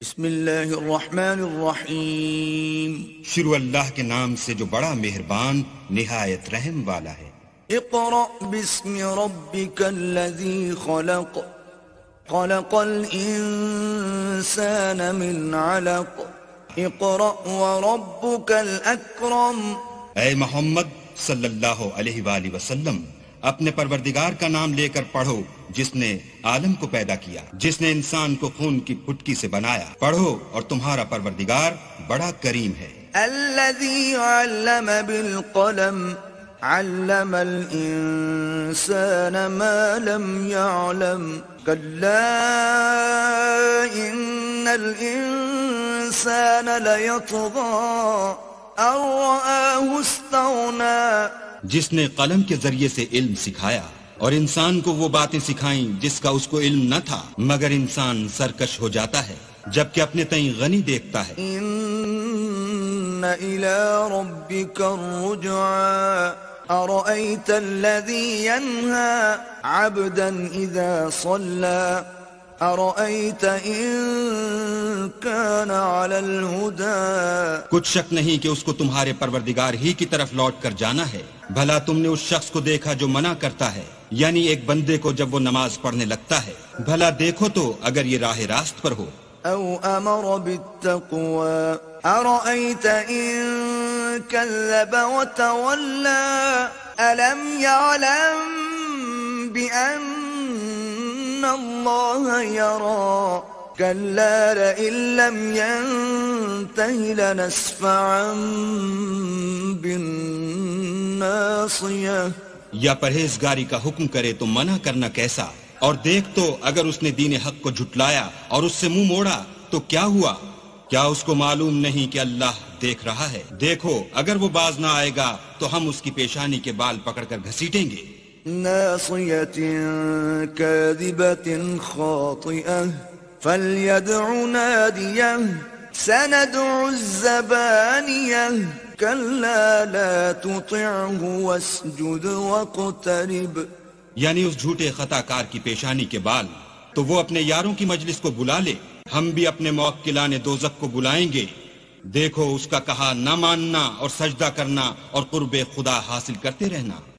بسم اللہ الرحمن الرحیم شروع اللہ کے نام سے جو بڑا مہربان نہایت رحم والا ہے۔ اقرأ باسم ربک الذی خلق خلق الانسان من علق اقرأ وربک الاکرم۔ اے محمد صلی اللہ علیہ وآلہ وسلم، اپنے پروردگار کا نام لے کر پڑھو جس نے عالم کو پیدا کیا، جس نے انسان کو خون کی پھٹکی سے بنایا۔ پڑھو اور تمہارا پروردگار بڑا کریم ہے۔ الذی علم بالقلم علم الانسان ما لم يعلم كلا ان الانسان ليطغى ان رآه استغنى۔ جس نے قلم کے ذریعے سے علم سکھایا اور انسان کو وہ باتیں سکھائیں جس کا اس کو علم نہ تھا، مگر انسان سرکش ہو جاتا ہے جبکہ اپنے تئیں غنی دیکھتا ہے۔ ان الى ربك الرجعى ارأيت الذي ينهى عبدا اذا صلى ارأيت ان كان على الهدى۔ کچھ شک نہیں کہ اس کو تمہارے پروردگار ہی کی طرف لوٹ کر جانا ہے۔ بھلا تم نے اس شخص کو دیکھا جو منع کرتا ہے، یعنی ایک بندے کو جب وہ نماز پڑھنے لگتا ہے۔ بھلا دیکھو تو اگر یہ راہ راست پر ہو۔ او امر بالتقوى ارأيت ان كذب وتولى الم يعلم بان الله يرى كلا لئن لم ينته لنسفعا بالناصية۔ یا پرہیزگاری کا حکم کرے تو منع کرنا کیسا؟ اور دیکھ تو اگر اس نے دین حق کو جھٹلایا اور اس سے منہ موڑا تو کیا ہوا؟ کیا اس کو معلوم نہیں کہ اللہ دیکھ رہا ہے؟ دیکھو اگر وہ باز نہ آئے گا تو ہم اس کی پیشانی کے بال پکڑ کر گھسیٹیں گے۔ ناصية كاذبة خاطئة فليدع ناديه سندع الزبانية كلا لا تطعه واسجد واقترب۔ یعنی اس جھوٹے خطا کار کی پیشانی کے بال، تو وہ اپنے یاروں کی مجلس کو بلا لے، ہم بھی اپنے موکلان دوزخ کو بلائیں گے۔ دیکھو اس کا کہا نہ ماننا اور سجدہ کرنا اور قرب خدا حاصل کرتے رہنا۔